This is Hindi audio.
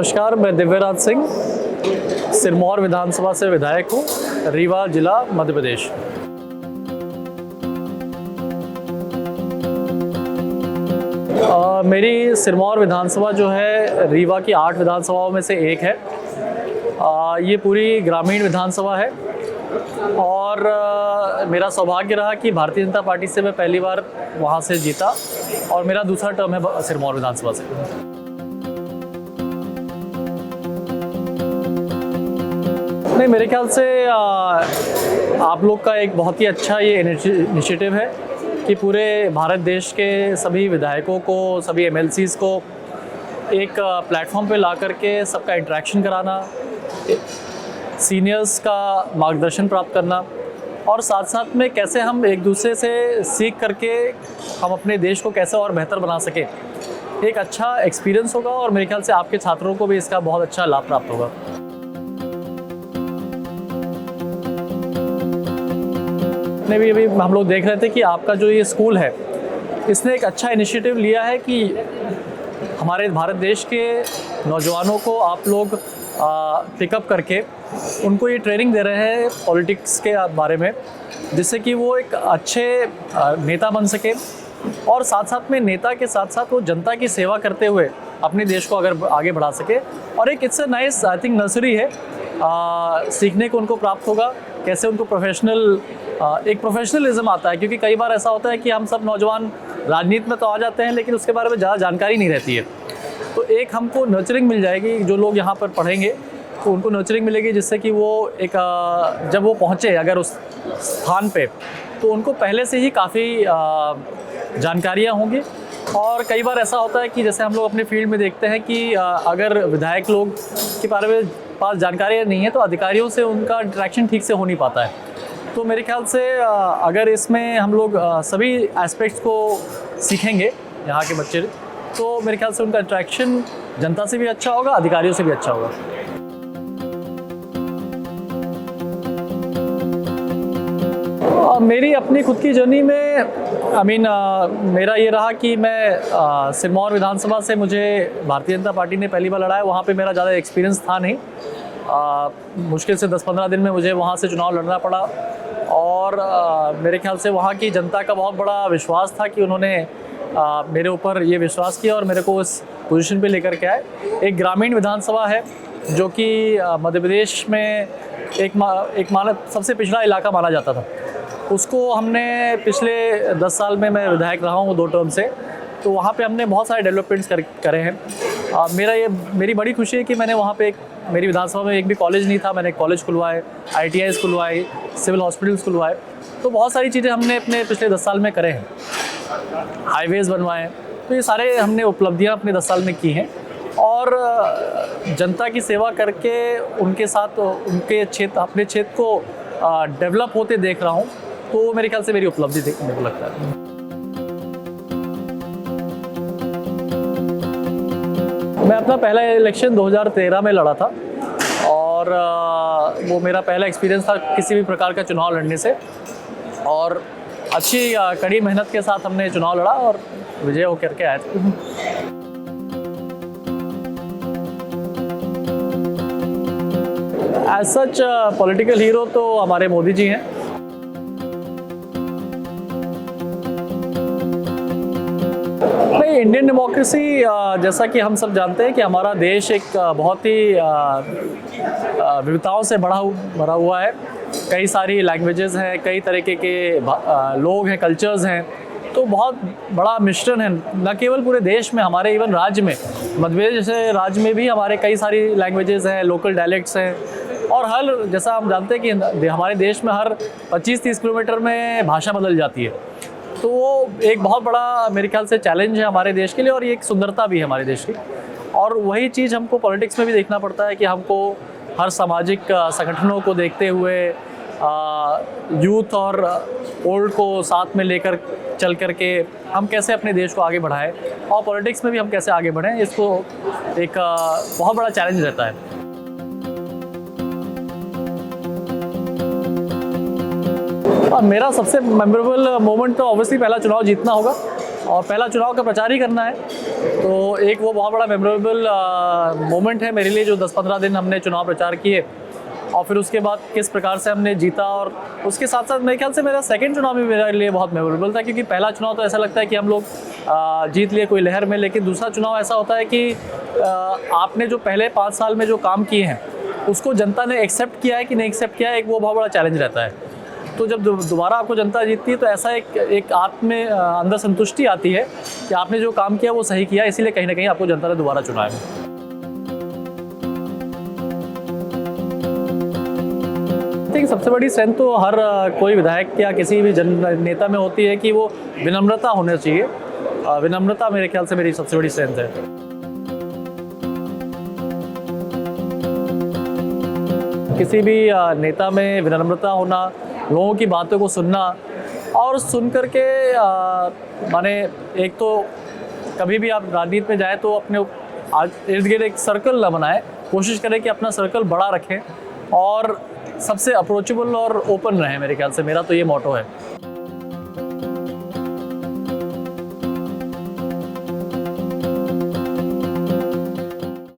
नमस्कार, मैं दिव्यराज सिंह सिरमौर विधानसभा से विधायक हूँ, रीवा जिला मध्य प्रदेश। मेरी सिरमौर विधानसभा जो है रीवा की 8 विधानसभाओं में से एक है। ये पूरी ग्रामीण विधानसभा है और मेरा सौभाग्य रहा कि भारतीय जनता पार्टी से मैं पहली बार वहाँ से जीता और मेरा दूसरा टर्म है सिरमौर विधानसभा से। नहीं, मेरे ख्याल से आप लोग का एक बहुत ही अच्छा ये इनिशिएटिव है कि पूरे भारत देश के सभी विधायकों को, सभी एमएलसीज़ को एक प्लेटफॉर्म पे ला करके सबका इंटरेक्शन कराना, सीनियर्स का मार्गदर्शन प्राप्त करना और साथ साथ में कैसे हम एक दूसरे से सीख करके हम अपने देश को कैसे और बेहतर बना सकें, एक अच्छा एक्सपीरियंस होगा और मेरे ख्याल से आपके छात्रों को भी इसका बहुत अच्छा लाभ प्राप्त होगा। भी अभी हम लोग देख रहे थे कि आपका जो ये स्कूल है, इसने एक अच्छा इनिशिएटिव लिया है कि हमारे भारत देश के नौजवानों को आप लोग पिकअप करके उनको ये ट्रेनिंग दे रहे हैं पॉलिटिक्स के बारे में, जिससे कि वो एक अच्छे नेता बन सके और साथ साथ में नेता के साथ साथ वो जनता की सेवा करते हुए अपने देश को अगर आगे बढ़ा सके। और एक it's a nice I think nursery है, सीखने को उनको प्राप्त होगा कैसे उनको एक प्रोफेशनलिज्म आता है, क्योंकि कई बार ऐसा होता है कि हम सब नौजवान राजनीति में तो आ जाते हैं लेकिन उसके बारे में ज़्यादा जानकारी नहीं रहती है। तो एक हमको नर्चरिंग मिल जाएगी, जो लोग यहाँ पर पढ़ेंगे तो उनको नर्चरिंग मिलेगी, जिससे कि वो एक जब वो पहुँचे अगर उस स्थान पे तो उनको पहले से ही काफ़ी जानकारियाँ होंगी। और कई बार ऐसा होता है कि जैसे हम लोग अपने फील्ड में देखते हैं कि अगर विधायक लोग के बारे में पास जानकारी नहीं है तो अधिकारियों से उनका इंटरेक्शन ठीक से हो नहीं पाता है। तो मेरे ख्याल से अगर इसमें हम लोग सभी एस्पेक्ट्स को सीखेंगे यहाँ के बच्चे, तो मेरे ख्याल से उनका इंटरेक्शन जनता से भी अच्छा होगा, अधिकारियों से भी अच्छा होगा। मेरी अपनी खुद की जर्नी में मेरा ये रहा कि मैं सिरमौर विधानसभा से मुझे भारतीय जनता पार्टी ने पहली बार लड़ा है। वहाँ पे मेरा ज़्यादा एक्सपीरियंस था नहीं, मुश्किल से 10-15 दिन में मुझे वहाँ से चुनाव लड़ना पड़ा और मेरे ख्याल से वहाँ की जनता का बहुत बड़ा विश्वास था कि उन्होंने मेरे ऊपर ये विश्वास किया और मेरे को उस पोजीशन पे लेकर के आए। एक ग्रामीण विधानसभा है जो कि मध्य प्रदेश में सबसे पिछड़ा इलाका माना जाता था। उसको हमने पिछले 10 साल में मैं विधायक रहा हूँ 2 टर्म से, तो वहाँ पे हमने बहुत सारे डेवलपमेंट्स करे हैं। मेरी बड़ी खुशी है कि मैंने वहाँ पे मेरी विधानसभा में एक भी कॉलेज नहीं था, मैंने कॉलेज खुलवाए, ITI खुलवाए, सिविल हॉस्पिटल्स खुलवाए। तो बहुत सारी चीज़ें हमने अपने पिछले 10 साल में करे हैं, हाईवेज़ बनवाए। तो ये सारे हमने उपलब्धियाँ अपने 10 साल में की हैं और जनता की सेवा करके उनके साथ अपने क्षेत्र को डेवलप होते देख रहा हूँ। तो मेरे ख्याल से मेरी उपलब्धि मेरे को लगता है। मैं अपना पहला इलेक्शन 2013 में लड़ा था और वो मेरा पहला एक्सपीरियंस था किसी भी प्रकार का चुनाव लड़ने से, और अच्छी कड़ी मेहनत के साथ हमने चुनाव लड़ा और विजय होकर के आए थे। एज सच पॉलिटिकल हीरो तो हमारे मोदी जी हैं। नहीं, इंडियन डेमोक्रेसी जैसा कि हम सब जानते हैं कि हमारा देश एक बहुत ही विविधताओं से भरा हुआ है। कई सारी लैंग्वेजेस हैं, कई तरीके के लोग हैं, कल्चर्स हैं, तो बहुत बड़ा मिश्रण है। न केवल पूरे देश में, हमारे इवन राज्य में, मध्य प्रदेश जैसे राज्य में भी हमारे कई सारी लैंग्वेजेस हैं, लोकल डायलेक्ट्स हैं और जैसा हम जानते हैं कि हमारे देश में हर 25-30 किलोमीटर में भाषा बदल जाती है। तो वो एक बहुत बड़ा मेरे ख्याल से चैलेंज है हमारे देश के लिए और ये एक सुंदरता भी है हमारे देश की। और वही चीज़ हमको पॉलिटिक्स में भी देखना पड़ता है कि हमको हर सामाजिक संगठनों को देखते हुए यूथ और ओल्ड को साथ में लेकर चल करके हम कैसे अपने देश को आगे बढ़ाएं और पॉलिटिक्स में भी हम कैसे आगे बढ़ें, इसको एक बहुत बड़ा चैलेंज रहता है। और मेरा सबसे मेमोरेबल मोमेंट तो ऑब्वियसली पहला चुनाव जीतना होगा। और पहला चुनाव का प्रचार ही करना है। तो एक वो बहुत बड़ा मेमोरेबल मोमेंट है मेरे लिए, जो 10-15 दिन हमने चुनाव प्रचार किए और फिर उसके बाद किस प्रकार से हमने जीता। और उसके साथ साथ मेरे ख्याल से मेरा सेकंड चुनाव भी मेरे लिए बहुत मेमोरेबल था, क्योंकि पहला चुनाव तो ऐसा लगता है कि हम लोग जीत लिए कोई लहर में, लेकिन दूसरा चुनाव ऐसा होता है कि आपने जो पहले 5 साल में जो काम किए हैं उसको जनता ने एक्सेप्ट किया है कि नहीं एक्सेप्ट किया है, एक वो बहुत बड़ा चैलेंज रहता है। तो जब दोबारा आपको जनता जीतती है तो ऐसा एक आत्म में अंदर संतुष्टि आती है कि आपने जो काम किया वो सही किया, इसीलिए कहीं ना कहीं आपको जनता ने दोबारा चुना है। देखिए, सबसे बड़ी स्ट्रेंथ तो हर कोई विधायक या किसी भी नेता में होती है कि वो विनम्रता होना चाहिए। विनम्रता मेरे ख्याल से मेरी सबसे बड़ी स्ट्रेंथ है। किसी भी नेता में विनम्रता होना, लोगों की बातों को सुनना और सुन करके माने एक तो कभी भी आप राजनीति में जाएं तो अपने इर्द गिर्द एक सर्कल ना बनाएं, कोशिश करें कि अपना सर्कल बड़ा रखें और सबसे अप्रोचेबल और ओपन रहें। मेरे ख्याल से मेरा तो ये मोटो है।